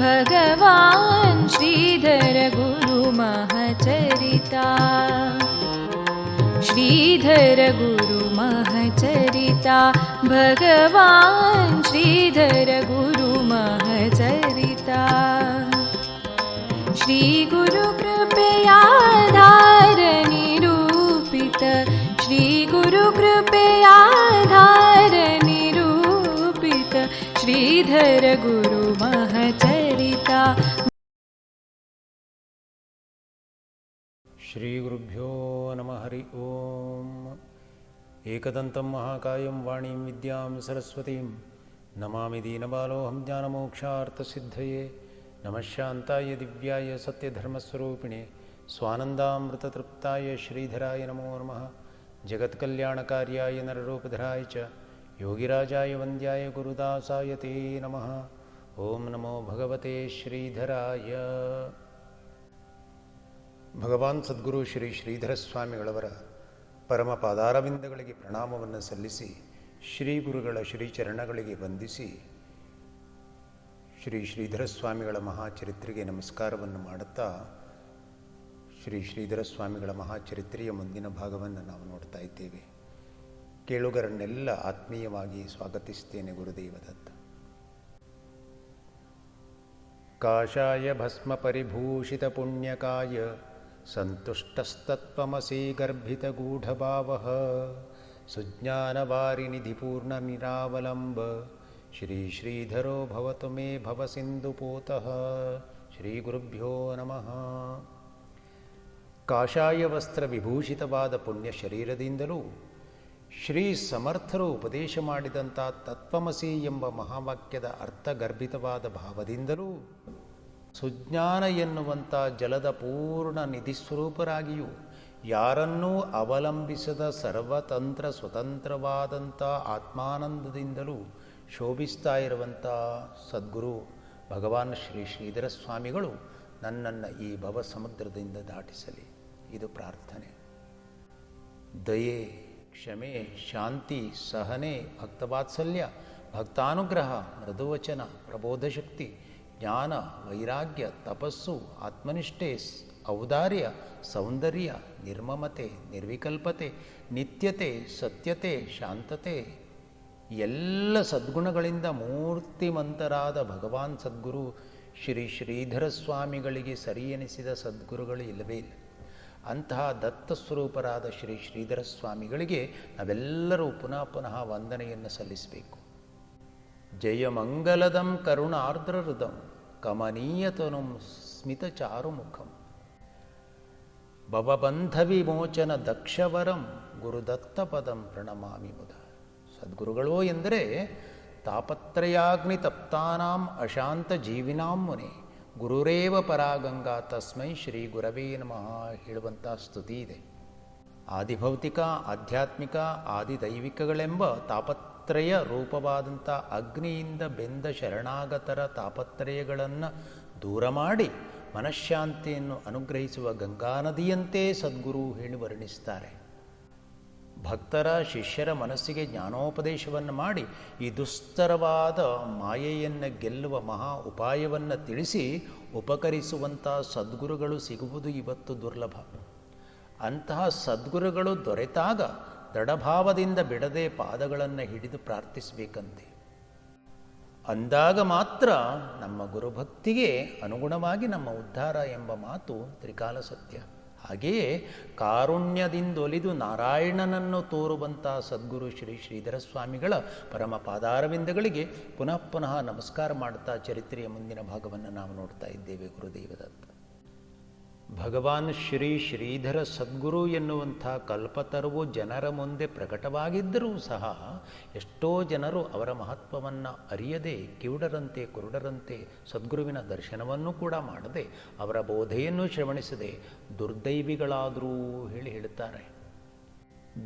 भगवान् श्रीधर गुरु महचरिता, श्रीधर गुरु महचरिता, भगवान् श्रीधर गुरु महचरिता। श्री गुरु कृपयाधार निरूपित, श्री गुरु कृपयाधार निरूपित, श्रीधर गुरु महचरिता। श्री गुरुभ्यो नमः। हरि ओम। एकदन्तं महाकायं वाणीं विद्यां सरस्वतीं नमामि दीनबालोऽहं ज्ञानमोक्षार्थसिद्धये। नमः शान्ताय दिव्याय सत्यधर्मस्वरूपिणे स्वानन्दामृततृप्ताय श्रीधराय नमो नमः। जगत्कल्याणकार्याय नररूपधराय च योगिराजाय वन्द्याय गुरुदासाय ते नमः। ओम नमो भगवते श्रीधराय। ಭಗವಾನ್ ಸದ್ಗುರು ಶ್ರೀ ಶ್ರೀಧರ ಸ್ವಾಮಿಗಳವರ ಪರಮ ಪಾದಾರವಿಂದಗಳಿಗೆ ಪ್ರಣಾಮವನ್ನು ಸಲ್ಲಿಸಿ, ಶ್ರೀ ಗುರುಗಳ ಶ್ರೀಚರಣಗಳಿಗೆ ವಂದಿಸಿ, ಶ್ರೀ ಶ್ರೀಧರ ಸ್ವಾಮಿಗಳ ಮಹಾಚರಿತ್ರೆಗೆ ನಮಸ್ಕಾರವನ್ನು ಮಾಡುತ್ತಾ, ಶ್ರೀ ಶ್ರೀಧರ ಸ್ವಾಮಿಗಳ ಮಹಾಚರಿತ್ರೆಯ ಮುಂದಿನ ಭಾಗವನ್ನು ನಾವು ನೋಡ್ತಾ ಇದ್ದೇವೆ. ಕೇಳುಗರನ್ನೆಲ್ಲ ಆತ್ಮೀಯವಾಗಿ ಸ್ವಾಗತಿಸ್ತೇನೆ. ಗುರುದೇವದತ್ತ. ಕಾಷಾಯ ಭಸ್ಮ ಪರಿಭೂಷಿತ ಪುಣ್ಯಕಾಯ ಸಂತುಷ್ಟಸ್ತತ್ವಮಸಿ ಗರ್ಭಿತಗೂಢಭಾವಃ ಸುಜ್ಞಾನವಾರಿನಿಧಿಪೂರ್ಣಮಿರಾವಲಂಬ ಶ್ರೀ ಶ್ರೀಧರೋ ಭವತು ಮೇ ಭವಸಿಂಧುಪೋತಃ. ಶ್ರೀ ಗುರುಭ್ಯೋ ನಮಃ. ಕಾಷಾಯ ವಸ್ತ್ರ ವಿಭೂಷಿತವಾದ ಪುಣ್ಯ ಶರೀರದಿಂದಲೂ ಶ್ರೀ ಸಮರ್ಥರು ಉಪದೇಶ ಮಾಡಿದಂಥ ತತ್ವಮಸಿ ಎಂಬ ಮಹಾವಾಕ್ಯದ ಅರ್ಥಗರ್ಭಿತವಾದ ಭಾವದಿಂದಲೂ ಸುಜ್ಞಾನ ಎನ್ನುವಂಥ ಜಲದ ಪೂರ್ಣ ನಿಧಿಸ್ವರೂಪರಾಗಿಯೂ ಯಾರನ್ನೂ ಅವಲಂಬಿಸದ ಸರ್ವತಂತ್ರ ಸ್ವತಂತ್ರವಾದಂಥ ಆತ್ಮಾನಂದದಿಂದಲೂ ಶೋಭಿಸ್ತಾ ಇರುವಂಥ ಸದ್ಗುರು ಭಗವಾನ್ ಶ್ರೀ ಶ್ರೀಧರ ಸ್ವಾಮಿಗಳು ನನ್ನನ್ನು ಈ ಭವ ಸಮುದ್ರದಿಂದ ದಾಟಿಸಲಿ. ಇದು ಪ್ರಾರ್ಥನೆ. ದಯೆ, ಕ್ಷಮೆ, ಶಾಂತಿ, ಸಹನೆ, ಭಕ್ತವಾತ್ಸಲ್ಯ, ಭಕ್ತಾನುಗ್ರಹ, ಮೃದುವಚನ, ಪ್ರಬೋಧಶಕ್ತಿ, ಜ್ಞಾನ, ವೈರಾಗ್ಯ, ತಪಸ್ಸು, ಆತ್ಮನಿಷ್ಠೆ, ಔದಾರ್ಯ, ಸೌಂದರ್ಯ, ನಿರ್ಮಮತೆ, ನಿರ್ವಿಕಲ್ಪತೆ, ನಿತ್ಯತೆ, ಸತ್ಯತೆ, ಶಾಂತತೆ, ಎಲ್ಲ ಸದ್ಗುಣಗಳಿಂದ ಮೂರ್ತಿಮಂತರಾದ ಭಗವಾನ್ ಸದ್ಗುರು ಶ್ರೀ ಶ್ರೀಧರ ಸ್ವಾಮಿಗಳಿಗೆ ಸರಿ ಎನಿಸಿದ ಸದ್ಗುರುಗಳು ಇಲ್ಲವೇ ಇಲ್ಲ. ಅಂತಹ ದತ್ತಸ್ವರೂಪರಾದ ಶ್ರೀ ಶ್ರೀಧರ ಸ್ವಾಮಿಗಳಿಗೆ ನಾವೆಲ್ಲರೂ ಪುನಃ ಪುನಃ ವಂದನೆಯನ್ನು ಸಲ್ಲಿಸಬೇಕು. ಜಯ ಮಂಗಲದಂ ಕರುಣಾರ್ದ್ರ ಹೃದಂ ಕಮನೀಯತನುಂ ಸ್ಮಿತ ಚಾರುಮುಖಂ ಭವಬಂಧ ವಿಮೋಚನ ದಕ್ಷವರಂ ಗುರುದತ್ತ ಪದಂ ಪ್ರಣಮಾಮಿ ಮುದ. ಸದ್ಗುರುಗಳು ಎಂದರೆ ತಾಪತ್ರಯಾಗ್ನಿ ತಪ್ತಾನಾಂ ಅಶಾಂತ ಜೀವಿನಾಂ ಮುನೆ ಗುರುರೇವ ಪರಾಗಂಗಾ ತಸ್ಮೈ ಶ್ರೀ ಗುರವೇ ನಮಃ ಹೇಳುವಂಥ ಸ್ತುತಿ ಇದೆ. ಆದಿಭೌತಿಕ, ಆಧ್ಯಾತ್ಮಿಕ, ಆದಿದೈವಿಕಗಳೆಂಬ ತಾಪತ್ರಯ ರೂಪವಾದಂಥ ಅಗ್ನಿಯಿಂದ ಬೆಂದ ಶರಣಾಗತರ ತಾಪತ್ರಯಗಳನ್ನು ದೂರ ಮಾಡಿ ಮನಃಶಾಂತಿಯನ್ನು ಅನುಗ್ರಹಿಸುವ ಗಂಗಾನದಿಯಂತೆ ಸದ್ಗುರು ಹೇಳಿ ವರ್ಣಿಸ್ತಾರೆ. ಭಕ್ತರ ಶಿಷ್ಯರ ಮನಸ್ಸಿಗೆ ಜ್ಞಾನೋಪದೇಶವನ್ನು ಮಾಡಿ ಈ ದುಸ್ತರವಾದ ಮಾಯೆಯನ್ನು ಗೆಲ್ಲುವ ಮಹಾ ಉಪಾಯವನ್ನು ತಿಳಿಸಿ ಉಪಕರಿಸುವಂಥ ಸದ್ಗುರುಗಳು ಸಿಗುವುದು ಇವತ್ತು ದುರ್ಲಭ. ಅಂತಹ ಸದ್ಗುರುಗಳು ದೊರೆತಾಗ ದೃಢಭಾವದಿಂದ ಬಿಡದೆ ಪಾದಗಳನ್ನು ಹಿಡಿದು ಪ್ರಾರ್ಥಿಸಬೇಕಂತೆ. ಅಂದಾಗ ಮಾತ್ರ ನಮ್ಮ ಗುರುಭಕ್ತಿಗೆ ಅನುಗುಣವಾಗಿ ನಮ್ಮ ಉದ್ಧಾರ ಎಂಬ ಮಾತು ತ್ರಿಕಾಲ ಸತ್ಯ. ಹಾಗೆಯೇ ಕಾರುಣ್ಯದಿಂದೊಲಿದು ನಾರಾಯಣನನ್ನು ತೋರುವಂಥ ಸದ್ಗುರು ಶ್ರೀ ಶ್ರೀಧರ ಸ್ವಾಮಿಗಳ ಪರಮ ಪಾದಾರವಿಂದಗಳಿಗೆ ಪುನಃ ಪುನಃ ನಮಸ್ಕಾರ ಮಾಡುತ್ತಾ ಚರಿತ್ರೆಯ ಮುಂದಿನ ಭಾಗವನ್ನು ನಾವು ನೋಡ್ತಾ ಇದ್ದೇವೆ. ಗುರುದೇವದತ್ತ. ಭಗವಾನ್ ಶ್ರೀ ಶ್ರೀಧರ ಸದ್ಗುರು ಎನ್ನುವಂಥ ಕಲ್ಪತರುವು ಜನರ ಮುಂದೆ ಪ್ರಕಟವಾಗಿದ್ದರೂ ಸಹ ಎಷ್ಟೋ ಜನರು ಅವರ ಮಹತ್ವವನ್ನು ಅರಿಯದೆ ಕಿವುಡರಂತೆ ಕುರುಡರಂತೆ ಸದ್ಗುರುವಿನ ದರ್ಶನವನ್ನು ಕೂಡ ಮಾಡದೆ ಅವರ ಬೋಧೆಯನ್ನು ಶ್ರವಣಿಸದೆ ದುರ್ದೈವಿಗಳಾದರೂ ಹೇಳುತ್ತಾರೆ.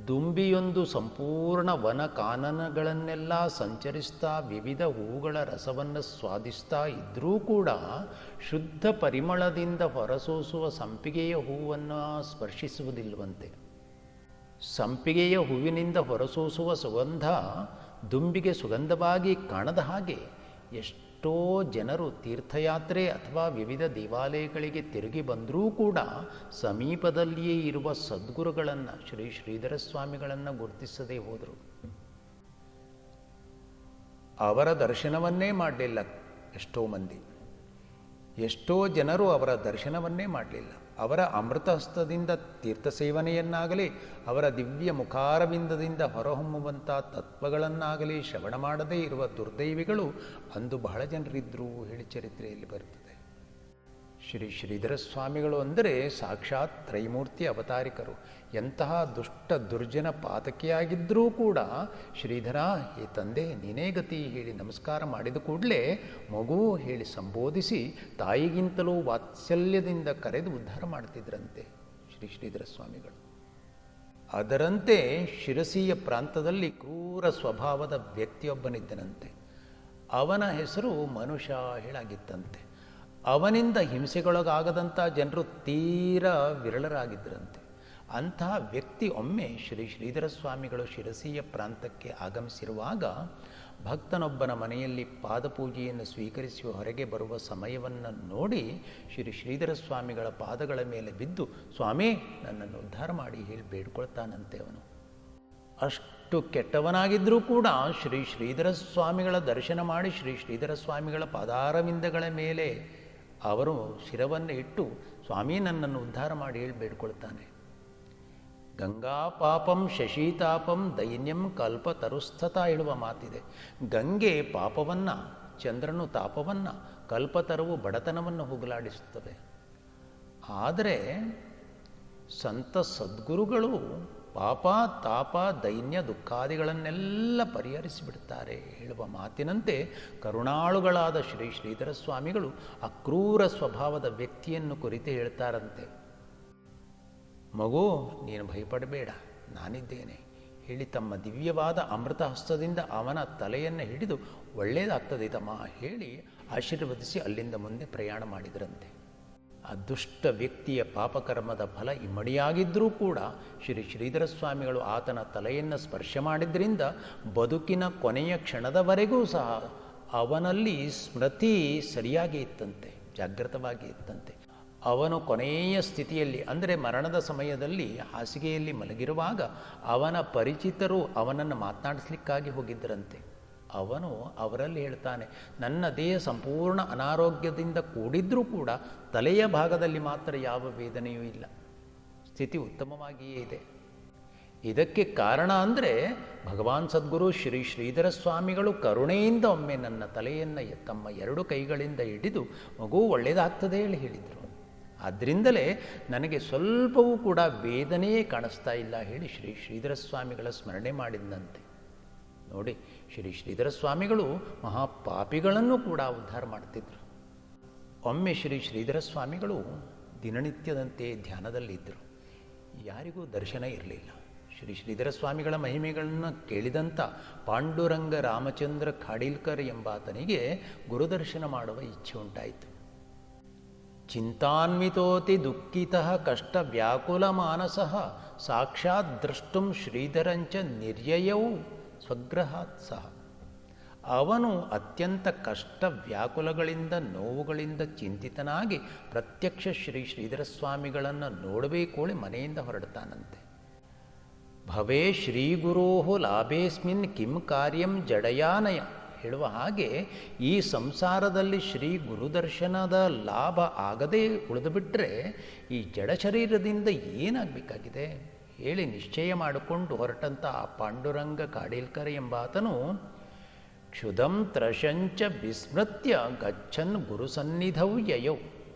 ದುಂಬಿಯೊಂದು ಸಂಪೂರ್ಣ ವನ ಕಾನನಗಳನ್ನೆಲ್ಲ ಸಂಚರಿಸ್ತಾ ವಿವಿಧ ಹೂಗಳ ರಸವನ್ನು ಸ್ವಾದಿಸ್ತಾ ಇದ್ದರೂ ಕೂಡ ಶುದ್ಧ ಪರಿಮಳದಿಂದ ಹೊರಸೂಸುವ ಸಂಪಿಗೆಯ ಹೂವನ್ನು ಸ್ಪರ್ಶಿಸುವುದಿಲ್ಲವಂತೆ. ಸಂಪಿಗೆಯ ಹೂವಿನಿಂದ ಹೊರಸೂಸುವ ಸುಗಂಧ ದುಂಬಿಗೆ ಸುಗಂಧವಾಗಿ ಕಾಣದ ಹಾಗೆ ಎಷ್ಟು ಎಷ್ಟೋ ಜನರು ತೀರ್ಥಯಾತ್ರೆ ಅಥವಾ ವಿವಿಧ ದೇವಾಲಯಗಳಿಗೆ ತಿರುಗಿ ಬಂದರೂ ಕೂಡ ಸಮೀಪದಲ್ಲಿಯೇ ಇರುವ ಸದ್ಗುರುಗಳನ್ನು ಶ್ರೀ ಶ್ರೀಧರ ಸ್ವಾಮಿಗಳನ್ನು ಗುರುತಿಸದೇ ಹೋದರು. ಅವರ ದರ್ಶನವನ್ನೇ ಮಾಡಲಿಲ್ಲ ಎಷ್ಟೋ ಮಂದಿ, ಎಷ್ಟೋ ಜನರು ಅವರ ದರ್ಶನವನ್ನೇ ಮಾಡಲಿಲ್ಲ. ಅವರ ಅಮೃತಹಸ್ತದಿಂದ ತೀರ್ಥ ಸೇವನೆಯನ್ನಾಗಲಿ, ಅವರ ದಿವ್ಯ ಮುಖಾರವಿಂದದಿಂದ ಹೊರಹೊಮ್ಮುವಂಥ ತತ್ವಗಳನ್ನಾಗಲಿ ಶ್ರವಣ ಮಾಡದೇ ಇರುವ ದುರ್ದೈವಿಗಳು ಅಂದು ಬಹಳ ಜನರಿದ್ದರು ಹೇಳಿ ಚರಿತ್ರೆಯಲ್ಲಿ ಬರುತ್ತದೆ. ಶ್ರೀ ಶ್ರೀಧರ ಸ್ವಾಮಿಗಳು ಅಂದರೆ ಸಾಕ್ಷಾತ್ ತ್ರೈಮೂರ್ತಿ ಅವತಾರಿಕರು. ಎಂತಹ ದುಷ್ಟ ದುರ್ಜನ ಪಾತಕಿಯಾಗಿದ್ದರೂ ಕೂಡ ಶ್ರೀಧರ, ಏ ತಂದೆ ನೀನೇ ಗತಿ ಹೇಳಿ ನಮಸ್ಕಾರ ಮಾಡಿದ ಕೂಡಲೇ ಮಗು ಹೇಳಿ ಸಂಬೋಧಿಸಿ ತಾಯಿಗಿಂತಲೂ ವಾತ್ಸಲ್ಯದಿಂದ ಕರೆದು ಉದ್ಧಾರ ಮಾಡ್ತಿದ್ರಂತೆ ಶ್ರೀ ಶ್ರೀಧರ ಸ್ವಾಮಿಗಳು. ಅದರಂತೆ ಶಿರಸಿಯ ಪ್ರಾಂತದಲ್ಲಿ ಕ್ರೂರ ಸ್ವಭಾವದ ವ್ಯಕ್ತಿಯೊಬ್ಬನಿದ್ದನಂತೆ. ಅವನ ಹೆಸರು ಮನುಷ್ಯ ಹೇಳಾಗಿತ್ತಂತೆ. ಅವನಿಂದ ಹಿಂಸೆಗೊಳಗಾಗದಂಥ ಜನರು ತೀರ ವಿರಳರಾಗಿದ್ದರಂತೆ. ಅಂತಹ ವ್ಯಕ್ತಿ ಒಮ್ಮೆ ಶ್ರೀ ಶ್ರೀಧರ ಸ್ವಾಮಿಗಳು ಶಿರಸಿಯ ಪ್ರಾಂತಕ್ಕೆ ಆಗಮಿಸಿರುವಾಗ ಭಕ್ತನೊಬ್ಬನ ಮನೆಯಲ್ಲಿ ಪಾದಪೂಜೆಯನ್ನು ಸ್ವೀಕರಿಸಿ ಹೊರಗೆ ಬರುವ ಸಮಯವನ್ನು ನೋಡಿ ಶ್ರೀ ಶ್ರೀಧರ ಸ್ವಾಮಿಗಳ ಪಾದಗಳ ಮೇಲೆ ಬಿದ್ದು, ಸ್ವಾಮಿ ನನ್ನನ್ನು ಉದ್ಧಾರ ಮಾಡಿ ಹೇಳಿ ಬೇಡ್ಕೊಳ್ತಾನಂತೆ. ಅವನು ಅಷ್ಟು ಕೆಟ್ಟವನಾಗಿದ್ದರೂ ಕೂಡ ಶ್ರೀ ಶ್ರೀಧರ ಸ್ವಾಮಿಗಳ ದರ್ಶನ ಮಾಡಿ ಶ್ರೀ ಶ್ರೀಧರ ಸ್ವಾಮಿಗಳ ಪಾದಾರವಿಂದಗಳ ಮೇಲೆ ಅವರು ಶಿರವನ್ನು ಇಟ್ಟು, ಸ್ವಾಮಿ ನನ್ನನ್ನು ಉದ್ಧಾರ ಮಾಡಿ ಹೇಳಿ ಬೇಡ್ಕೊಳ್ತಾನೆ. ಗಂಗಾ ಪಾಪಂ ಶಶೀತಾಪಂ ದೈನ್ಯಂ ಕಲ್ಪತರುಸ್ಥತ ಹೇಳುವ ಮಾತಿದೆ. ಗಂಗೆ ಪಾಪವನ್ನು, ಚಂದ್ರನು ತಾಪವನ್ನು, ಕಲ್ಪತರುವು ಬಡತನವನ್ನು ಹೋಗಲಾಡಿಸುತ್ತವೆ. ಆದರೆ ಸಂತ ಸದ್ಗುರುಗಳು ಪಾಪ ತಾಪ ದೈನ್ಯ ದುಃಖಾದಿಗಳನ್ನೆಲ್ಲ ಪರಿಹರಿಸಿಬಿಡ್ತಾರೆ ಹೇಳುವ ಮಾತಿನಂತೆ ಕರುಣಾಳುಗಳಾದ ಶ್ರೀ ಶ್ರೀಧರ ಸ್ವಾಮಿಗಳು ಅಕ್ರೂರ ಸ್ವಭಾವದ ವ್ಯಕ್ತಿಯನ್ನು ಕುರಿತು ಹೇಳ್ತಾರಂತೆ. ಮಗು ನೀನು ಭಯಪಡಬೇಡ, ನಾನಿದ್ದೇನೆ ಹೇಳಿ ತಮ್ಮ ದಿವ್ಯವಾದ ಅಮೃತ ಹಸ್ತದಿಂದ ಅವನ ತಲೆಯನ್ನು ಹಿಡಿದು ಒಳ್ಳೆಯದಾಗ್ತದೆ ತಮ್ಮ ಹೇಳಿ ಆಶೀರ್ವದಿಸಿ ಅಲ್ಲಿಂದ ಮುಂದೆ ಪ್ರಯಾಣ ಮಾಡಿದರಂತೆ. ಆ ದುಷ್ಟ ವ್ಯಕ್ತಿಯ ಪಾಪಕರ್ಮದ ಫಲ ಇಮ್ಮಡಿಯಾಗಿದ್ದರೂ ಕೂಡ ಶ್ರೀ ಶ್ರೀಧರ ಸ್ವಾಮಿಗಳು ಆತನ ತಲೆಯನ್ನು ಸ್ಪರ್ಶ ಮಾಡಿದ್ರಿಂದ ಬದುಕಿನ ಕೊನೆಯ ಕ್ಷಣದವರೆಗೂ ಸಹ ಅವನಲ್ಲಿ ಸ್ಮೃತಿ ಸರಿಯಾಗಿ ಇತ್ತಂತೆ, ಜಾಗೃತವಾಗಿ ಇತ್ತಂತೆ. ಅವನು ಕೊನೆಯ ಸ್ಥಿತಿಯಲ್ಲಿ ಅಂದರೆ ಮರಣದ ಸಮಯದಲ್ಲಿ ಹಾಸಿಗೆಯಲ್ಲಿ ಮಲಗಿರುವಾಗ ಅವನ ಪರಿಚಿತರು ಅವನನ್ನು ಮಾತನಾಡಿಸ್ಲಿಕ್ಕಾಗಿ ಹೋಗಿದ್ದರಂತೆ. ಅವನು ಅವರಲ್ಲಿ ಹೇಳ್ತಾನೆ, ನನ್ನ ದೇಹ ಸಂಪೂರ್ಣ ಅನಾರೋಗ್ಯದಿಂದ ಕೂಡಿದ್ರೂ ಕೂಡ ತಲೆಯ ಭಾಗದಲ್ಲಿ ಮಾತ್ರ ಯಾವ ವೇದನೆಯೂ ಇಲ್ಲ, ಸ್ಥಿತಿ ಉತ್ತಮವಾಗಿಯೇ ಇದೆ. ಇದಕ್ಕೆ ಕಾರಣ ಅಂದರೆ ಭಗವಾನ್ ಸದ್ಗುರು ಶ್ರೀ ಶ್ರೀಧರ ಸ್ವಾಮಿಗಳು ಕರುಣೆಯಿಂದ ಒಮ್ಮೆ ನನ್ನ ತಲೆಯನ್ನು ತಮ್ಮ 2 ಕೈಗಳಿಂದ ಹಿಡಿದು ಮಗು ಒಳ್ಳೆಯದಾಗ್ತದೆ ಹೇಳಿ ಹೇಳಿದರು. ಆದ್ದರಿಂದಲೇ ನನಗೆ ಸ್ವಲ್ಪವೂ ಕೂಡ ವೇದನೆಯೇ ಕಾಣಿಸ್ತಾ ಇಲ್ಲ ಹೇಳಿ ಶ್ರೀ ಶ್ರೀಧರ ಸ್ವಾಮಿಗಳ ಸ್ಮರಣೆ ಮಾಡಿದಂತೆ. ನೋಡಿ, ಶ್ರೀ ಶ್ರೀಧರ ಸ್ವಾಮಿಗಳು ಮಹಾಪಾಪಿಗಳನ್ನು ಕೂಡ ಉದ್ಧಾರ ಮಾಡ್ತಿದ್ರು. ಒಮ್ಮೆ ಶ್ರೀ ಶ್ರೀಧರ ಸ್ವಾಮಿಗಳು ದಿನನಿತ್ಯದಂತೆ ಧ್ಯಾನದಲ್ಲಿದ್ದರು. ಯಾರಿಗೂ ದರ್ಶನ ಇರಲಿಲ್ಲ. ಶ್ರೀ ಶ್ರೀಧರ ಸ್ವಾಮಿಗಳ ಮಹಿಮೆಗಳನ್ನು ಕೇಳಿದಂಥ ಪಾಂಡುರಂಗ ರಾಮಚಂದ್ರ ಖಾಡೀಲ್ಕರ್ ಎಂಬಾತನಿಗೆ ಗುರುದರ್ಶನ ಮಾಡುವ ಇಚ್ಛೆ ಉಂಟಾಯಿತು. ಚಿಂತಾನ್ವಿತೋತಿ ದುಃಖಿತಃ ಕಷ್ಟ ವ್ಯಾಕುಲ ಮಾನಸಃ ಸಾಕ್ಷಾತ್ ದ್ರಷ್ಟುಂ ಶ್ರೀಧರಂಚ ನಿರ್ಯಯೌ ಸ್ವಗ್ರಹಾತ್ ಸಹ. ಅವನು ಅತ್ಯಂತ ಕಷ್ಟ ವ್ಯಾಕುಲಗಳಿಂದ ನೋವುಗಳಿಂದ ಚಿಂತಿತನಾಗಿ ಪ್ರತ್ಯಕ್ಷ ಶ್ರೀ ಶ್ರೀಧರ ಸ್ವಾಮಿಗಳನ್ನು ನೋಡಬೇಕೋಳಿ ಮನೆಯಿಂದ ಹೊರಡ್ತಾನಂತೆ. ಭವೇ ಶ್ರೀಗುರೋ ಲಾಭೇಸ್ಮಿನ್ ಕಿಂ ಕಾರ್ಯಂ ಜಡಯಾನಯ ಹೇಳುವ ಹಾಗೆ ಈ ಸಂಸಾರದಲ್ಲಿ ಶ್ರೀ ಗುರುದರ್ಶನದ ಲಾಭ ಆಗದೇ ಉಳಿದುಬಿಟ್ರೆ ಈ ಜಡ ಶರೀರದಿಂದ ಏನಾಗಬೇಕಾಗಿದೆ ಹೇಳಿ ನಿಶ್ಚಯ ಮಾಡಿಕೊಂಡು ಹೊರಟಂಥ ಆ ಪಾಂಡುರಂಗ ಖಾಡೀಲ್ಕರ್ ಎಂಬಾತನು ಕ್ಷುಧಂ ತ್ರಶಂಚ ವಿಸ್ಮೃತ್ಯ ಗಚ್ಚನ್ ಗುರುಸನ್ನಿಧೌ ಯಯೌ.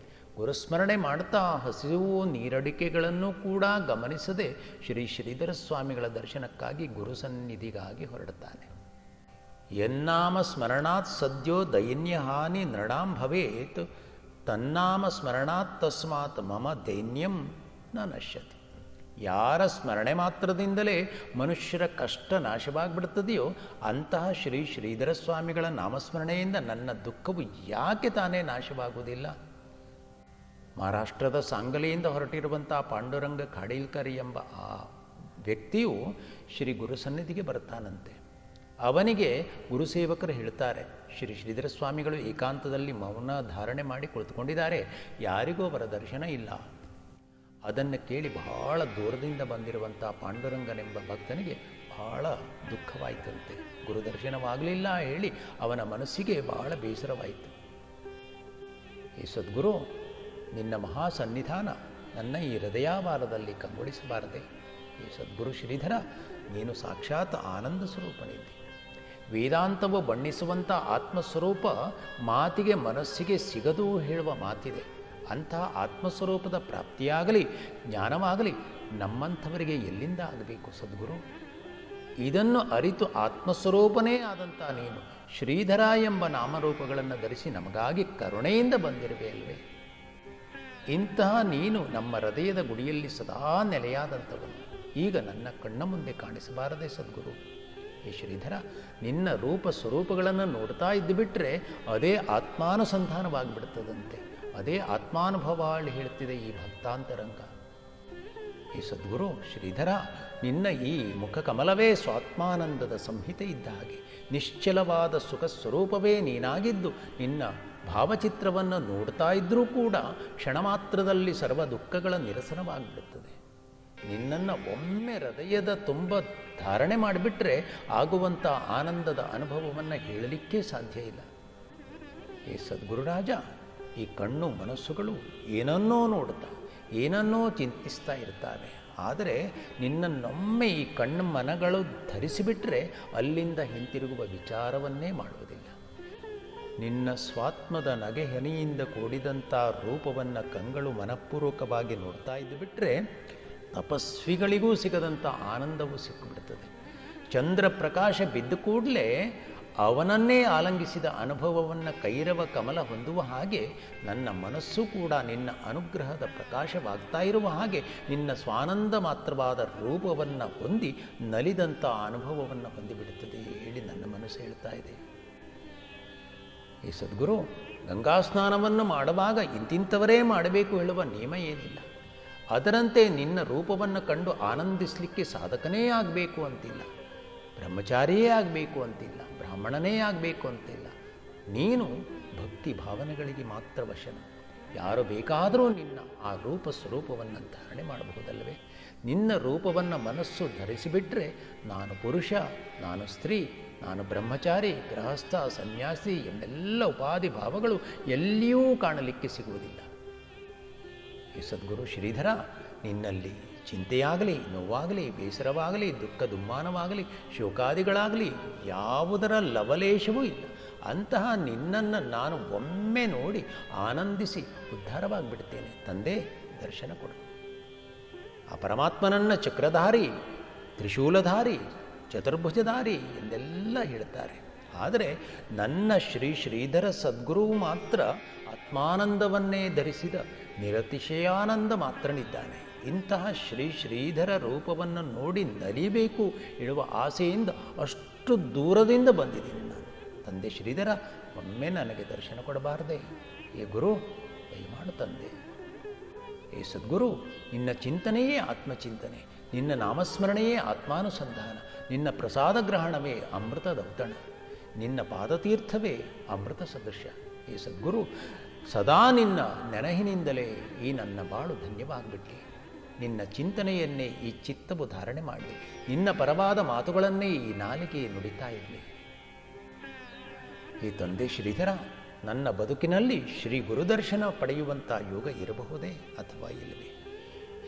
ಗುರುಸ್ಮರಣೆ ಮಾಡ್ತಾ ಹಸಿವು ನೀರಡಿಕೆಗಳನ್ನು ಕೂಡ ಗಮನಿಸದೆ ಶ್ರೀ ಶ್ರೀಧರ ಸ್ವಾಮಿಗಳ ದರ್ಶನಕ್ಕಾಗಿ ಗುರುಸನ್ನಿಧಿಗಾಗಿ ಹೊರಡುತ್ತಾನೆ. ಯನ್ನಾಮ ಸ್ಮರಣಾತ್ ಸದ್ಯೋ ದೈನ್ಯಹಾನಿ ನೃಣಾಂ ಭವೇತ್ ತನ್ನಾಮ ಸ್ಮರಣಾತ್ ತಸ್ಮಾತ್ ಮಮ ದೈನ್ಯಂ ನ ನಶ್ಯತಿ. ಯಾರ ಸ್ಮರಣೆ ಮಾತ್ರದಿಂದಲೇ ಮನುಷ್ಯರ ಕಷ್ಟ ನಾಶವಾಗಿಬಿಡ್ತದೆಯೋ ಅಂತಹ ಶ್ರೀ ಶ್ರೀಧರ ಸ್ವಾಮಿಗಳ ನಾಮಸ್ಮರಣೆಯಿಂದ ನನ್ನ ದುಃಖವು ಯಾಕೆ ತಾನೇ ನಾಶವಾಗುವುದಿಲ್ಲ. ಮಹಾರಾಷ್ಟ್ರದ ಸಾಂಗಲಿಯಿಂದ ಹೊರಟಿರುವಂಥ ಪಾಂಡುರಂಗ ಖಾಡೀಲ್ಕರ್ ಎಂಬ ಆ ವ್ಯಕ್ತಿಯು ಶ್ರೀ ಗುರು ಸನ್ನಿಧಿಗೆ ಬರ್ತಾನಂತೆ. ಅವನಿಗೆ ಗುರುಸೇವಕರು ಹೇಳ್ತಾರೆ, ಶ್ರೀ ಶ್ರೀಧರ ಸ್ವಾಮಿಗಳು ಏಕಾಂತದಲ್ಲಿ ಮೌನ ಧಾರಣೆ ಮಾಡಿ ಕುಳಿತುಕೊಂಡಿದ್ದಾರೆ, ಯಾರಿಗೂ ಅವರ ದರ್ಶನ ಇಲ್ಲ. ಅದನ್ನು ಕೇಳಿ ಬಹಳ ದೂರದಿಂದ ಬಂದಿರುವಂಥ ಪಾಂಡುರಂಗನೆಂಬ ಭಕ್ತನಿಗೆ ಬಹಳ ದುಃಖವಾಯಿತಂತೆ. ಗುರುದರ್ಶನವಾಗಲಿಲ್ಲ ಹೇಳಿ ಅವನ ಮನಸ್ಸಿಗೆ ಬಹಳ ಬೇಸರವಾಯಿತು. ಈ ಸದ್ಗುರು, ನಿನ್ನ ಮಹಾ ಸನ್ನಿಧಾನ ನನ್ನ ಈ ಹೃದಯಾವಾರದಲ್ಲಿ ಕಂಗೊಳಿಸಬಾರದೆ? ಈ ಸದ್ಗುರು ಶ್ರೀಧರ, ನೀನು ಸಾಕ್ಷಾತ್ ಆನಂದ ಸ್ವರೂಪನಿದ್ದಿ. ವೇದಾಂತವು ಬಣ್ಣಿಸುವಂಥ ಆತ್ಮಸ್ವರೂಪ ಮಾತಿಗೆ ಮನಸ್ಸಿಗೆ ಸಿಗದು ಹೇಳುವ ಮಾತಿದೆ. ಅಂತಹ ಆತ್ಮಸ್ವರೂಪದ ಪ್ರಾಪ್ತಿಯಾಗಲಿ ಜ್ಞಾನವಾಗಲಿ ನಮ್ಮಂಥವರಿಗೆ ಎಲ್ಲಿಂದ ಆಗಬೇಕು ಸದ್ಗುರು? ಇದನ್ನು ಅರಿತು ಆತ್ಮಸ್ವರೂಪನೇ ಆದಂಥ ನೀನು ಶ್ರೀಧರ ಎಂಬ ನಾಮರೂಪಗಳನ್ನು ಧರಿಸಿ ನಮಗಾಗಿ ಕರುಣೆಯಿಂದ ಬಂದಿರುವೆ ಅಲ್ವೇ? ಇಂತಹ ನೀನು ನಮ್ಮ ಹೃದಯದ ಗುಡಿಯಲ್ಲಿ ಸದಾ ನೆಲೆಯಾದಂಥವನು ಈಗ ನನ್ನ ಕಣ್ಣ ಮುಂದೆ ಕಾಣಿಸಬಾರದೆ ಸದ್ಗುರು? ಈ ಶ್ರೀಧರ, ನಿನ್ನ ರೂಪ ಸ್ವರೂಪಗಳನ್ನು ನೋಡ್ತಾ ಇದ್ದು ಬಿಟ್ಟರೆ ಅದೇ ಆತ್ಮಾನುಸಂಧಾನವಾಗಿಬಿಡ್ತದಂತೆ. ಅದೇ ಆತ್ಮಾನುಭವ ಹೇಳ್ತಿದೆ ಈ ಭಕ್ತಾಂತರಂಗ. ಈ ಸದ್ಗುರು ಶ್ರೀಧರ, ನಿನ್ನ ಈ ಮುಖಕಮಲವೇ ಸ್ವಾತ್ಮಾನಂದದ ಸಂಹಿತೆ ಇದ್ದ ಹಾಗೆ ನಿಶ್ಚಲವಾದ ಸುಖ ಸ್ವರೂಪವೇ ನೀನಾಗಿದ್ದು ನಿನ್ನ ಭಾವಚಿತ್ರವನ್ನು ನೋಡ್ತಾ ಇದ್ದರೂ ಕೂಡ ಕ್ಷಣ ಮಾತ್ರದಲ್ಲಿ ಸರ್ವ ದುಃಖಗಳ ನಿರಸನವಾಗಿಬಿಡುತ್ತದೆ. ನಿನ್ನನ್ನು ಒಮ್ಮೆ ಹೃದಯದ ತುಂಬ ಧಾರಣೆ ಮಾಡಿಬಿಟ್ರೆ ಆಗುವಂಥ ಆನಂದದ ಅನುಭವವನ್ನು ಹೇಳಲಿಕ್ಕೆ ಸಾಧ್ಯ ಇಲ್ಲ. ಈ ಸದ್ಗುರುರಾಜ, ಈ ಕಣ್ಣು ಮನಸ್ಸುಗಳು ಏನನ್ನೋ ನೋಡುತ್ತಾ ಏನನ್ನೋ ಚಿಂತಿಸ್ತಾ ಇರ್ತಾವೆ. ಆದರೆ ನಿನ್ನನ್ನೊಮ್ಮೆ ಈ ಕಣ್ಣು ಮನಗಳು ಧರಿಸಿಬಿಟ್ರೆ ಅಲ್ಲಿಂದ ಹಿಂತಿರುಗುವ ವಿಚಾರವನ್ನೇ ಮಾಡುವುದಿಲ್ಲ. ನಿನ್ನ ಸ್ವಾತ್ಮದ ನಗೆಹನಿಯಿಂದ ಕೂಡಿದಂಥ ರೂಪವನ್ನು ಕಂಗಳು ಮನಪೂರ್ವಕವಾಗಿ ನೋಡ್ತಾ ಇದ್ದು ಬಿಟ್ಟರೆ ತಪಸ್ವಿಗಳಿಗೂ ಸಿಗದಂಥ ಆನಂದವೂ ಸಿಕ್ಕಿಬಿಡ್ತದೆ. ಚಂದ್ರ ಪ್ರಕಾಶ ಬಿದ್ದ ಕೂಡಲೇ ಅವನನ್ನೇ ಆಲಂಗಿಸಿದ ಅನುಭವವನ್ನು ಕೈರವ ಕಮಲ ಹೊಂದುವ ಹಾಗೆ ನನ್ನ ಮನಸ್ಸು ಕೂಡ ನಿನ್ನ ಅನುಗ್ರಹದ ಪ್ರಕಾಶವಾಗ್ತಾ ಇರುವ ಹಾಗೆ ನಿನ್ನ ಸ್ವಾನಂದ ಮಾತ್ರವಾದ ರೂಪವನ್ನು ಹೊಂದಿ ನಲಿದಂಥ ಅನುಭವವನ್ನು ಹೊಂದಿಬಿಡುತ್ತದೆ ಹೇಳಿ ನನ್ನ ಮನಸ್ಸು ಹೇಳ್ತಾ ಇದೆ. ಈ ಸದ್ಗುರು, ಗಂಗಾ ಸ್ನಾನವನ್ನು ಮಾಡುವಾಗ ಇಂತಿಂಥವರೇ ಮಾಡಬೇಕು ಹೇಳುವ ನಿಯಮ ಏನಿಲ್ಲ. ಅದರಂತೆ ನಿನ್ನ ರೂಪವನ್ನು ಕಂಡು ಆನಂದಿಸಲಿಕ್ಕೆ ಸಾಧಕನೇ ಆಗಬೇಕು ಅಂತಿಲ್ಲ, ಬ್ರಹ್ಮಚಾರಿಯೇ ಆಗಬೇಕು ಅಂತಿಲ್ಲ, ಬ್ರಾಹ್ಮಣನೇ ಆಗಬೇಕು ಅಂತಿಲ್ಲ. ನೀನು ಭಕ್ತಿ ಭಾವನೆಗಳಿಗೆ ಮಾತ್ರ ವಶನ. ಯಾರು ಬೇಕಾದರೂ ನಿನ್ನ ಆ ರೂಪ ಸ್ವರೂಪವನ್ನು ಧಾರಣೆ ಮಾಡಬಹುದಲ್ಲವೇ? ನಿನ್ನ ರೂಪವನ್ನು ಮನಸ್ಸು ಧರಿಸಿಬಿಟ್ರೆ ನಾನು ಪುರುಷ, ನಾನು ಸ್ತ್ರೀ, ನಾನು ಬ್ರಹ್ಮಚಾರಿ, ಗೃಹಸ್ಥ, ಸನ್ಯಾಸಿ ಎಂಬೆಲ್ಲ ಉಪಾಧಿ ಭಾವಗಳು ಎಲ್ಲಿಯೂ ಕಾಣಲಿಕ್ಕೆ ಸಿಗುವುದಿಲ್ಲ. ಈ ಸದ್ಗುರು ಶ್ರೀಧರ, ನಿನ್ನಲ್ಲಿ ಚಿಂತೆಯಾಗಲಿ, ನೋವಾಗಲಿ, ಬೇಸರವಾಗಲಿ, ದುಃಖ ದುಮ್ಮಾನವಾಗಲಿ, ಶೋಕಾದಿಗಳಾಗಲಿ ಯಾವುದರ ಲವಲೇಶವೂ ಇಲ್ಲ. ಅಂತಹ ನಿನ್ನನ್ನು ನಾನು ಒಮ್ಮೆ ನೋಡಿ ಆನಂದಿಸಿ ಉದ್ಧಾರವಾಗಿಬಿಡ್ತೇನೆ. ತಂದೆ, ದರ್ಶನ ಕೊಡು. ಆ ಪರಮಾತ್ಮನನ್ನು ಚಕ್ರಧಾರಿ, ತ್ರಿಶೂಲಧಾರಿ, ಚತುರ್ಭುಜಧಾರಿ ಎಂದೆಲ್ಲ ಹೇಳ್ತಾರೆ. ಆದರೆ ನನ್ನ ಶ್ರೀ ಶ್ರೀಧರ ಸದ್ಗುರು ಮಾತ್ರ ಆತ್ಮಾನಂದವನ್ನೇ ಧರಿಸಿದ ನಿರತಿಶಯಾನಂದ ಮಾತ್ರನಿದ್ದಾನೆ. ಇಂತಹ ಶ್ರೀ ಶ್ರೀಧರ ರೂಪವನ್ನು ನೋಡಿ ನಲಿಬೇಕು ಹೇಳುವ ಆಸೆಯಿಂದ ಅಷ್ಟು ದೂರದಿಂದ ಬಂದಿದ್ದೀನಿ ನಾನು. ತಂದೆ ಶ್ರೀಧರ, ಒಮ್ಮೆ ನನಗೆ ದರ್ಶನ ಕೊಡಬಾರದೆ? ಏ ಗುರು, ದಯಮಾಡು ತಂದೆ. ಏ ಸದ್ಗುರು, ನಿನ್ನ ಚಿಂತನೆಯೇ ಆತ್ಮಚಿಂತನೆ, ನಿನ್ನ ನಾಮಸ್ಮರಣೆಯೇ ಆತ್ಮಾನುಸಂಧಾನ, ನಿನ್ನ ಪ್ರಸಾದ ಗ್ರಹಣವೇ ಅಮೃತ ದೌತಣ, ನಿನ್ನ ಪಾದತೀರ್ಥವೇ ಅಮೃತ ಸದೃಶ. ಈ ಸದ್ಗುರು, ಸದಾ ನಿನ್ನ ನೆನಹಿನಿಂದಲೇ ಈ ನನ್ನ ಬಾಳು ಧನ್ಯವಾಗ್ಬಿಟ್ಲಿ. ನಿನ್ನ ಚಿಂತನೆಯನ್ನೇ ಈ ಚಿತ್ತವು ಧಾರಣೆ ಮಾಡಲಿ, ನಿನ್ನ ಪರವಾದ ಮಾತುಗಳನ್ನೇ ಈ ನಾಲಿಗೆ ನುಡಿತಾ ಇರಲಿ. ಈ ತಂದೆ ಶ್ರೀಧರ, ನನ್ನ ಬದುಕಿನಲ್ಲಿ ಶ್ರೀ ಗುರುದರ್ಶನ ಪಡೆಯುವಂಥ ಯೋಗ ಇರಬಹುದೇ ಅಥವಾ ಇಲ್ಲವೇ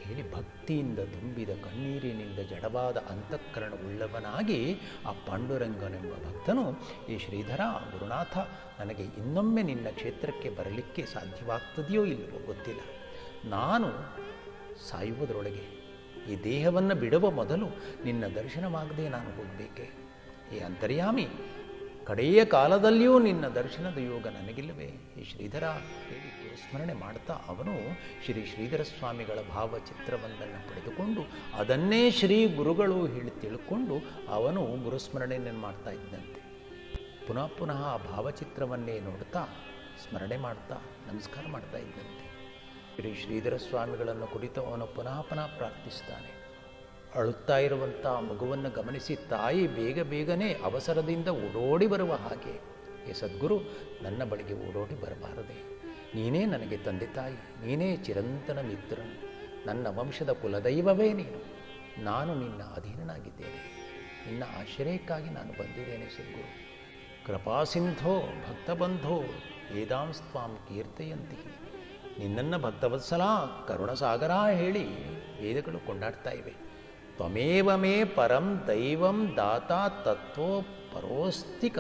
ಹೇಳಿ ಭಕ್ತಿಯಿಂದ ತುಂಬಿದ ಕಣ್ಣೀರಿನಿಂದ ಜಡವಾದ ಅಂತಃಕರಣವುಳ್ಳವನಾಗಿ ಆ ಪಾಂಡುರಂಗನೆಂಬ ಭಕ್ತನು, ಈ ಶ್ರೀಧರ ಗುರುನಾಥ, ನನಗೆ ಇನ್ನೊಮ್ಮೆ ನಿನ್ನ ಕ್ಷೇತ್ರಕ್ಕೆ ಬರಲಿಕ್ಕೆ ಸಾಧ್ಯವಾಗ್ತದೆಯೋ ಇಲ್ಲವೋ ಗೊತ್ತಿಲ್ಲ. ನಾನು ಸಾಯುವುದರೊಳಗೆ ಈ ದೇಹವನ್ನು ಬಿಡುವ ಮೊದಲು ನಿನ್ನ ದರ್ಶನವಾಗದೆ ನಾನು ಹೋಗಬೇಕೆ? ಈ ಅಂತರ್ಯಾಮಿ, ಕಡೆಯ ಕಾಲದಲ್ಲಿಯೂ ನಿನ್ನ ದರ್ಶನದ ಯೋಗ ನನಗಿಲ್ಲವೇ? ಈ ಶ್ರೀಧರ ಹೇಳಿ ಗುರುಸ್ಮರಣೆ ಮಾಡ್ತಾ ಅವನು ಶ್ರೀ ಶ್ರೀಧರ ಸ್ವಾಮಿಗಳ ಭಾವಚಿತ್ರವೊಂದನ್ನು ಪಡೆದುಕೊಂಡು ಅದನ್ನೇ ಶ್ರೀ ಗುರುಗಳು ಹೇಳಿ ತಿಳ್ಕೊಂಡು ಅವನು ಗುರುಸ್ಮರಣೆಯನ್ನು ಮಾಡ್ತಾ ಇದ್ದಂತೆ. ಪುನಃ ಪುನಃ ಆ ಭಾವಚಿತ್ರವನ್ನೇ ನೋಡ್ತಾ ಸ್ಮರಣೆ ಮಾಡ್ತಾ ನಮಸ್ಕಾರ ಮಾಡ್ತಾ ಇದ್ದಂತೆ. ಶ್ರೀ ಶ್ರೀಧರ ಸ್ವಾಮಿಗಳನ್ನು ಕುರಿತು ಅವನು ಪುನಃ ಪುನಃ ಪ್ರಾರ್ಥಿಸ್ತಾನೆ. ಅಳುತ್ತಾ ಇರುವಂಥ ಮಗುವನ್ನು ಗಮನಿಸಿ ತಾಯಿ ಬೇಗ ಬೇಗನೆ ಅವಸರದಿಂದ ಓಡೋಡಿ ಬರುವ ಹಾಗೆ, ಹೇ ಸದ್ಗುರು, ನನ್ನ ಬಳಿಗೆ ಓಡೋಡಿ ಬರಬಾರದೆ. ನೀನೇ ನನಗೆ ತಂದೆ ತಾಯಿ, ನೀನೇ ಚಿರಂತನ ಮಿತ್ರನು, ನನ್ನ ವಂಶದ ಕುಲದೈವವೇ ನೀನು. ನಾನು ನಿನ್ನ ಅಧೀನನಾಗಿದ್ದೇನೆ, ನಿನ್ನ ಆಶ್ರಯಕ್ಕಾಗಿ ನಾನು ಬಂದಿದ್ದೇನೆ ಸದ್ಗುರು. ಕೃಪಾಸಿಂಧೋ ಭಕ್ತಬಂಧೋ ವೇದಾಂಸ್ತ್ವಾಂ ಕೀರ್ತಯಂತಿ. ನಿನ್ನನ್ನು ಭಕ್ತವತ್ಸಲ ಕರುಣಸಾಗರ ಹೇಳಿ ವೇದಗಳು ಕೊಂಡಾಡ್ತಾ ಇವೆ. ತ್ವಮೇವ ಮೇ ಪರಂ ದೈವಂ ದಾತ ತತ್ವೋ ಪರೋಸ್ತಿಕ.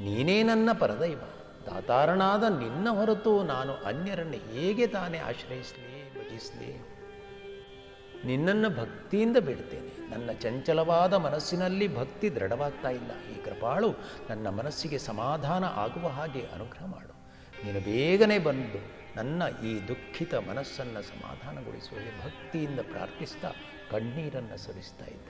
ನೀನೇ ನನ್ನ ಪರದೈವ, ದಾತಾರನಾದ ನಿನ್ನ ಹೊರತು ನಾನು ಅನ್ಯರನ್ನು ಹೇಗೆ ತಾನೇ ಆಶ್ರಯಿಸಲಿ, ಭಜಿಸಲಿ? ನಿನ್ನನ್ನು ಭಕ್ತಿಯಿಂದ ಬೇಡ್ತೇನೆ. ನನ್ನ ಚಂಚಲವಾದ ಮನಸ್ಸಿನಲ್ಲಿ ಭಕ್ತಿ ದೃಢವಾಗ್ತಾ ಇಲ್ಲ. ಈ ಕೃಪಾಳು ನನ್ನ ಮನಸ್ಸಿಗೆ ಸಮಾಧಾನ ಆಗುವ ಹಾಗೆ ಅನುಗ್ರಹ ಮಾಡು. ನೀನು ಬೇಗನೆ ಬಂದು ನನ್ನ ಈ ದುಃಖಿತ ಮನಸ್ಸನ್ನು ಸಮಾಧಾನಗೊಳಿಸುವಲ್ಲಿ ಭಕ್ತಿಯಿಂದ ಪ್ರಾರ್ಥಿಸ್ತಾ ಕಣ್ಣೀರನ್ನು ಸುರಿಸ್ತಾ ಇದ್ದ.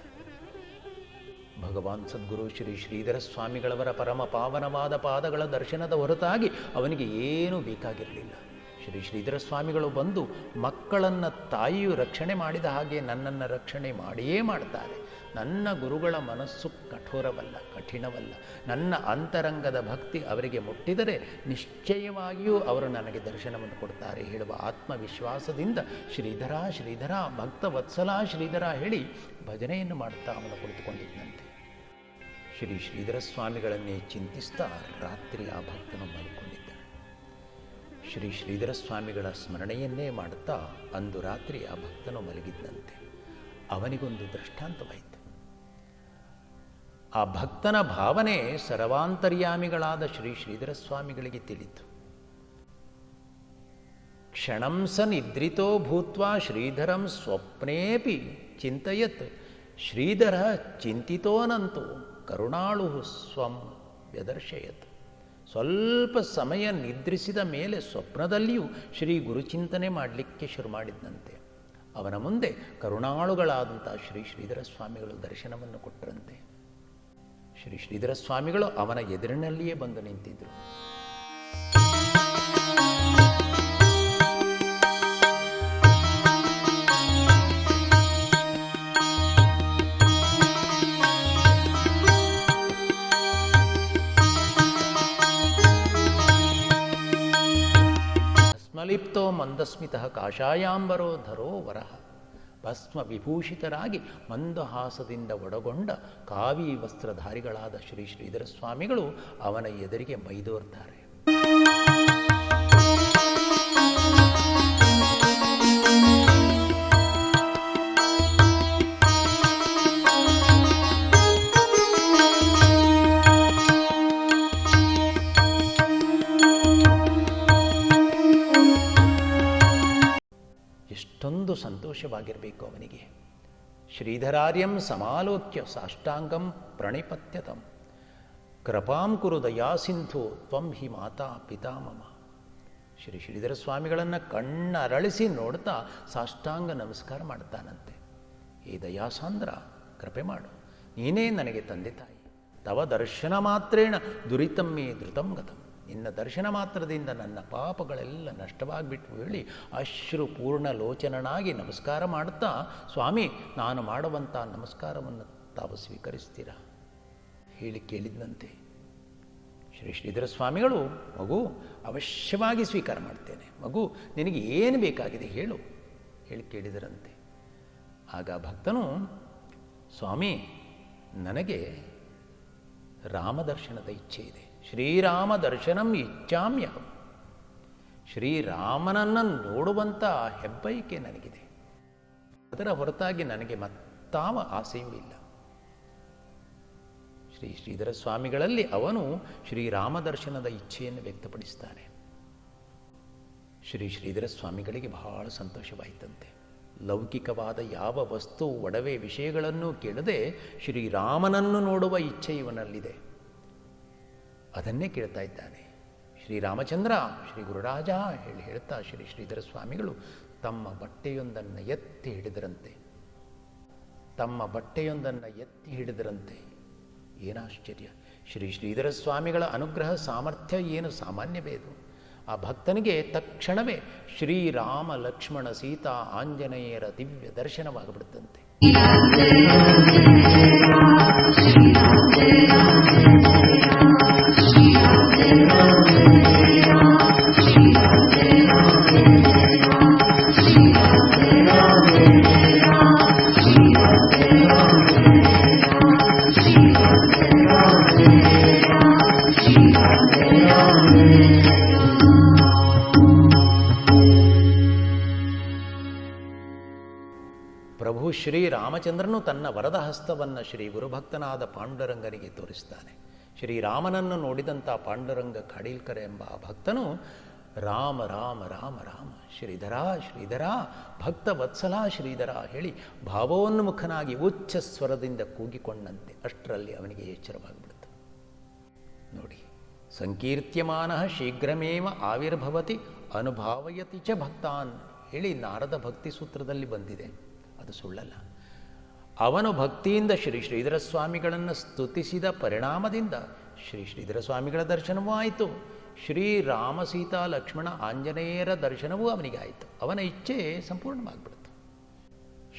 ಭಗವಾನ್ ಸದ್ಗುರು ಶ್ರೀ ಶ್ರೀಧರ ಸ್ವಾಮಿಗಳವರ ಪರಮ ಪಾವನವಾದ ಪಾದಗಳ ದರ್ಶನದ ಹೊರತಾಗಿ ಅವನಿಗೆ ಏನೂ ಬೇಕಾಗಿರಲಿಲ್ಲ. ಶ್ರೀ ಶ್ರೀಧರ ಸ್ವಾಮಿಗಳು ಬಂದು ಮಕ್ಕಳನ್ನು ತಾಯಿಯು ರಕ್ಷಣೆ ಮಾಡಿದ ಹಾಗೆ ನನ್ನನ್ನು ರಕ್ಷಣೆ ಮಾಡಿಯೇ ಮಾಡ್ತಾರೆ. ನನ್ನ ಗುರುಗಳ ಮನಸ್ಸು ಕಠೋರವಲ್ಲ, ಕಠಿಣವಲ್ಲ. ನನ್ನ ಅಂತರಂಗದ ಭಕ್ತಿ ಅವರಿಗೆ ಮುಟ್ಟಿದರೆ ನಿಶ್ಚಯವಾಗಿಯೂ ಅವರು ನನಗೆ ದರ್ಶನವನ್ನು ಕೊಡ್ತಾರೆ ಹೇಳುವ ಆತ್ಮವಿಶ್ವಾಸದಿಂದ ಶ್ರೀಧರ ಶ್ರೀಧರ ಭಕ್ತ ವತ್ಸಲ ಶ್ರೀಧರ ಹೇಳಿ ಭಜನೆಯನ್ನು ಮಾಡುತ್ತಾ ಅವನು ಕುಳಿತುಕೊಂಡಿದ್ದಂತೆ. ಶ್ರೀ ಶ್ರೀಧರ ಸ್ವಾಮಿಗಳನ್ನೇ ಚಿಂತಿಸ್ತಾ ರಾತ್ರಿ ಆ ಭಕ್ತನು ಮಲ್ಕೊಂಡಿದ್ದ. ಶ್ರೀ ಶ್ರೀಧರ ಸ್ವಾಮಿಗಳ ಸ್ಮರಣೆಯನ್ನೇ ಮಾಡುತ್ತಾ ಅಂದು ರಾತ್ರಿ ಆ ಭಕ್ತನು ಮಲಗಿದ್ದಂತೆ. ಅವನಿಗೊಂದು ದೃಷ್ಟಾಂತವಾಯಿತು. ಆ ಭಕ್ತನ ಭಾವನೆ ಸರ್ವಾಂತರ್ಯಾಮಿಗಳಾದ ಶ್ರೀ ಶ್ರೀಧರ ಸ್ವಾಮಿಗಳಿಗೆ ತಿಳಿತು. ಕ್ಷಣಂ ಸ ನಿದ್ರಿತೋ ಭೂತ್ವಾ ಶ್ರೀಧರಂ ಸ್ವಪ್ನೇಪಿ ಚಿಂತಯತ್ ಶ್ರೀಧರ ಚಿಂತಿತೋನಂತೂ ಕರುಣಾಳು ಸ್ವಂ ವ್ಯದರ್ಶಯತ್. ಸ್ವಲ್ಪ ಸಮಯ ನಿದ್ರಿಸಿದ ಮೇಲೆ ಸ್ವಪ್ನದಲ್ಲಿಯೂ ಶ್ರೀ ಗುರುಚಿಂತನೆ ಮಾಡಲಿಕ್ಕೆ ಶುರು ಮಾಡಿದ್ದಂತೆ. ಅವನ ಮುಂದೆ ಕರುಣಾಳುಗಳಾದಂಥ ಶ್ರೀ ಶ್ರೀಧರ ಸ್ವಾಮಿಗಳು ದರ್ಶನವನ್ನು ಕೊಟ್ಟರಂತೆ. ಶ್ರೀ ಶ್ರೀಧರ ಸ್ವಾಮಿಗಳು ಅವನ ಎದುರಿನಲ್ಲಿಯೇ ಬಂದು ನಿಂತಿದ್ದರು. ಸ್ಮಲಿಪ್ತೋ ಮಂದಸ್ಮಿತಃ ಕಾಷಾಯಾಂಬರೋ ಧರೋ ವರಹ. ಭಸ್ಮ ವಿಭೂಷಿತರಾಗಿ ಮಂದಹಾಸದಿಂದ ಒಡಗೊಂಡ ಕಾವಿ ವಸ್ತ್ರಧಾರಿಗಳಾದ ಶ್ರೀ ಶ್ರೀಧರ ಸ್ವಾಮಿಗಳು ಅವನ ಎದುರಿಗೆ ಮೈದೋರ್ತಾರೆ. ಎಷ್ಟೊಂದು ಸಂತೋಷವಾಗಿರಬೇಕು ಅವನಿಗೆ. ಶ್ರೀಧರಾರ್ಯಂ ಸಮಾಲೋಕ್ಯ ಸಾಷ್ಟಾಂಗಂ ಪ್ರಣಿಪತ್ಯತಂ ಕೃಪಾಂ ಕುರು ದಯಾಸಿಂಧು ತ್ವಂ ಹಿ ಮಾತಾ ಪಿತಾಮಮ. ಶ್ರೀ ಶ್ರೀಧರ ಸ್ವಾಮಿಗಳನ್ನು ಕಣ್ಣರಳಿಸಿ ನೋಡ್ತಾ ಸಾಷ್ಟಾಂಗ ನಮಸ್ಕಾರ ಮಾಡ್ತಾನಂತೆ. ಈ ದಯಾಸಾಂದ್ರ, ಕೃಪೆ ಮಾಡು, ನೀನೇ ನನಗೆ ತಂದೆ ತಾಯಿ. ತವ ದರ್ಶನ ಮಾತ್ರೇಣ ದುರಿತಮ್ಮೇ ಧೃತಂ ಗತಂ. ನಿನ್ನ ದರ್ಶನ ಮಾತ್ರದಿಂದ ನನ್ನ ಪಾಪಗಳೆಲ್ಲ ನಷ್ಟವಾಗಿಬಿಟ್ಟು ಹೇಳಿ ಅಶ್ರು ಪೂರ್ಣ ಲೋಚನನಾಗಿ ನಮಸ್ಕಾರ ಮಾಡುತ್ತಾ, ಸ್ವಾಮಿ ನಾನು ಮಾಡುವಂಥ ನಮಸ್ಕಾರವನ್ನು ತಾವು ಸ್ವೀಕರಿಸ್ತೀರಾ ಹೇಳಿ ಕೇಳಿದಂತೆ. ಶ್ರೀ ಶ್ರೀಧರ ಸ್ವಾಮಿಗಳು, ಮಗು ಅವಶ್ಯವಾಗಿ ಸ್ವೀಕಾರ ಮಾಡ್ತೇನೆ, ಮಗು ನಿನಗೆ ಏನು ಬೇಕಾಗಿದೆ ಹೇಳು ಹೇಳಿ ಕೇಳಿದರಂತೆ. ಆಗ ಭಕ್ತನು, ಸ್ವಾಮಿ ನನಗೆ ರಾಮದರ್ಶನದ ಇಚ್ಛೆ ಇದೆ. ಶ್ರೀರಾಮ ದರ್ಶನಂ ಇಚ್ಛಾಮ್ಯಹಂ. ಶ್ರೀರಾಮನನ್ನು ನೋಡುವಂಥ ಹೆಬ್ಬಯಕೆ ನನಗಿದೆ. ಅದರ ಹೊರತಾಗಿ ನನಗೆ ಮತ್ತಾವ ಆಸೆಯೂ ಇಲ್ಲ. ಶ್ರೀ ಶ್ರೀಧರ ಸ್ವಾಮಿಗಳಲ್ಲಿ ಅವನು ಶ್ರೀರಾಮ ದರ್ಶನದ ಇಚ್ಛೆಯನ್ನು ವ್ಯಕ್ತಪಡಿಸ್ತಾನೆ. ಶ್ರೀ ಶ್ರೀಧರ ಸ್ವಾಮಿಗಳಿಗೆ ಬಹಳ ಸಂತೋಷವಾಯಿತಂತೆ. ಲೌಕಿಕವಾದ ಯಾವ ವಸ್ತು ಒಡವೆ ವಿಷಯಗಳನ್ನು ಕೇಳದೆ ಶ್ರೀರಾಮನನ್ನು ನೋಡುವ ಇಚ್ಛೆ ಇವನಲ್ಲಿದೆ. ಅದನ್ನೇ ಕೇಳ್ತಾ ಇದ್ದಾನೆ. ಶ್ರೀರಾಮಚಂದ್ರ, ಶ್ರೀ ಗುರುರಾಜ ಹೇಳಿ ಹೇಳ್ತಾ ಶ್ರೀ ಶ್ರೀಧರ ಸ್ವಾಮಿಗಳು ತಮ್ಮ ಬಟ್ಟೆಯೊಂದನ್ನು ಎತ್ತಿ ಹಿಡಿದರಂತೆ. ಏನಾಶ್ಚರ್ಯ! ಶ್ರೀ ಶ್ರೀಧರ ಸ್ವಾಮಿಗಳ ಅನುಗ್ರಹ ಸಾಮರ್ಥ್ಯ ಏನು ಸಾಮಾನ್ಯವೇ ಅದು. ಆ ಭಕ್ತನಿಗೆ ತಕ್ಷಣವೇ ಶ್ರೀರಾಮ ಲಕ್ಷ್ಮಣ ಸೀತಾ ಆಂಜನೇಯರ ದಿವ್ಯ ದರ್ಶನವಾಗಿಬಿಡುತ್ತಂತೆ. ಪ್ರಭು ಶ್ರೀರಾಮಚಂದ್ರನು ತನ್ನ ವರದ ಹಸ್ತವನ್ನು ಶ್ರೀ ಗುರುಭಕ್ತನಾದ ಪಾಂಡುರಂಗನಿಗೆ ತೋರಿಸ್ತಾನೆ. ಶ್ರೀರಾಮನನ್ನು ನೋಡಿದಂಥ ಪಾಂಡುರಂಗ ಖಾಡೀಲ್ಕರ ಎಂಬ ಆ ಭಕ್ತನು ರಾಮ ರಾಮ ರಾಮ ರಾಮ ಶ್ರೀಧರ ಶ್ರೀಧರ ಭಕ್ತ ವತ್ಸಲ ಶ್ರೀಧರ ಹೇಳಿ ಭಾವೋನ್ಮುಖನಾಗಿ ಉಚ್ಚ ಸ್ವರದಿಂದ ಕೂಗಿಕೊಂಡಂತೆ ಅಷ್ಟರಲ್ಲಿ ಅವನಿಗೆ ಎಚ್ಚರವಾಗಿಬಿಡುತ್ತೆ. ನೋಡಿ, ಸಂಕೀರ್ತ್ಯಮಾನ ಶೀಘ್ರಮೇವ ಆವಿರ್ಭವತಿ ಅನುಭಾವಯತಿ ಚ ಭಕ್ತಾನ್ ಹೇಳಿ ನಾರದ ಭಕ್ತಿ ಸೂತ್ರದಲ್ಲಿ ಬಂದಿದೆ. ಅದು ಸುಳ್ಳಲ್ಲ. ಅವನು ಭಕ್ತಿಯಿಂದ ಶ್ರೀ ಶ್ರೀಧರ ಸ್ವಾಮಿಗಳನ್ನು ಸ್ತುತಿಸಿದ ಪರಿಣಾಮದಿಂದ ಶ್ರೀ ಶ್ರೀಧರ ಸ್ವಾಮಿಗಳ ದರ್ಶನವೂ ಆಯಿತು. ಶ್ರೀರಾಮ ಸೀತಾ ಲಕ್ಷ್ಮಣ ಆಂಜನೇಯರ ದರ್ಶನವೂ ಅವನಿಗೆ ಆಯಿತು. ಅವನ ಇಚ್ಛೆ ಸಂಪೂರ್ಣವಾಗಿಬಿಡ್ತು.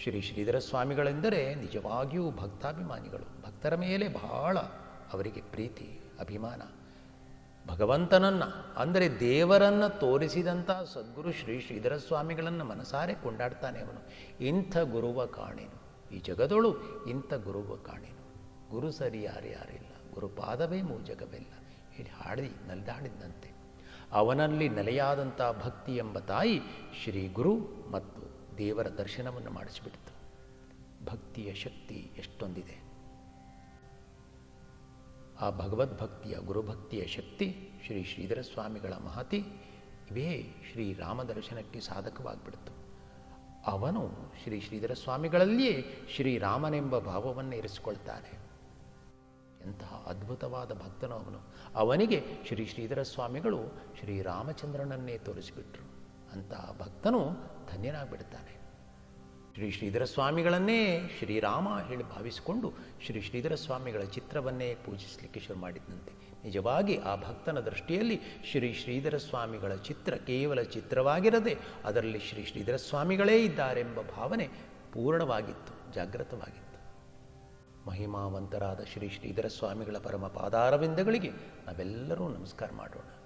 ಶ್ರೀ ಶ್ರೀಧರ ಸ್ವಾಮಿಗಳೆಂದರೆ ನಿಜವಾಗಿಯೂ ಭಕ್ತಾಭಿಮಾನಿಗಳು. ಭಕ್ತರ ಮೇಲೆ ಬಹಳ ಅವರಿಗೆ ಪ್ರೀತಿ ಅಭಿಮಾನ. ಭಗವಂತನನ್ನು ಅಂದರೆ ದೇವರನ್ನು ತೋರಿಸಿದಂಥ ಸದ್ಗುರು ಶ್ರೀ ಶ್ರೀಧರ ಸ್ವಾಮಿಗಳನ್ನು ಮನಸಾರೆ ಕೊಂಡಾಡ್ತಾನೆ ಅವನು. ಇಂಥ ಗುರುವ ಕಾಣೆನು ಈ ಜಗದೊಳು, ಇಂಥ ಗುರುವ ಕಾಣೆನು, ಗುರು ಸರಿ ಯಾರ್ಯಾರಿಲ್ಲ, ಗುರುಪಾದವೇ ಮೂಜಗವೆಲ್ಲ ಹೇಳಿ ಹಾಡಿ ನಲಿದಾಡಿದಂತೆ ಅವನಲ್ಲಿ ನೆಲೆಯಾದಂಥ ಭಕ್ತಿ ಎಂಬ ತಾಯಿ ಶ್ರೀ ಗುರು ಮತ್ತು ದೇವರ ದರ್ಶನವನ್ನು ಮಾಡಿಸಿಬಿಡ್ತು. ಭಕ್ತಿಯ ಶಕ್ತಿ ಎಷ್ಟೊಂದಿದೆ. ಆ ಭಗವದ್ಭಕ್ತಿಯ ಗುರುಭಕ್ತಿಯ ಶಕ್ತಿ ಶ್ರೀ ಶ್ರೀಧರ ಸ್ವಾಮಿಗಳ ಮಹತಿ ಇವೇ ಶ್ರೀರಾಮ ದರ್ಶನಕ್ಕೆ ಸಾಧಕವಾಗಿಬಿಡ್ತು. ಅವನು ಶ್ರೀ ಶ್ರೀಧರ ಸ್ವಾಮಿಗಳಲ್ಲಿಯೇ ಶ್ರೀರಾಮನೆಂಬ ಭಾವವನ್ನು ಇರಿಸಿಕೊಳ್ತಾನೆ. ಎಂತಹ ಅದ್ಭುತವಾದ ಭಕ್ತನು ಅವನು. ಅವನಿಗೆ ಶ್ರೀ ಶ್ರೀಧರ ಸ್ವಾಮಿಗಳು ಶ್ರೀರಾಮಚಂದ್ರನನ್ನೇ ತೋರಿಸಿಬಿಟ್ರು. ಅಂತಹ ಭಕ್ತನು ಧನ್ಯನಾಗಿಬಿಡ್ತಾನೆ. ಶ್ರೀ ಶ್ರೀಧರ ಸ್ವಾಮಿಗಳನ್ನೇ ಶ್ರೀರಾಮ ಹೇಳಿ ಭಾವಿಸಿಕೊಂಡು ಶ್ರೀ ಶ್ರೀಧರ ಸ್ವಾಮಿಗಳ ಚಿತ್ರವನ್ನೇ ಪೂಜಿಸಲಿಕ್ಕೆ ಶುರು ಮಾಡಿದ್ದಂತೆ. ನಿಜವಾಗಿ ಆ ಭಕ್ತನ ದೃಷ್ಟಿಯಲ್ಲಿ ಶ್ರೀ ಶ್ರೀಧರ ಸ್ವಾಮಿಗಳ ಚಿತ್ರ ಕೇವಲ ಚಿತ್ರವಾಗಿರದೆ ಅದರಲ್ಲಿ ಶ್ರೀ ಶ್ರೀಧರ ಸ್ವಾಮಿಗಳೇ ಇದ್ದಾರೆಂಬ ಭಾವನೆ ಪೂರ್ಣವಾಗಿತ್ತು, ಜಾಗೃತವಾಗಿತ್ತು. ಮಹಿಮಾವಂತರಾದ ಶ್ರೀ ಶ್ರೀಧರ ಸ್ವಾಮಿಗಳ ಪರಮ ಪಾದಾರವಿಂದಗಳಿಗೆ ನಾವೆಲ್ಲರೂ ನಮಸ್ಕಾರ ಮಾಡೋಣ.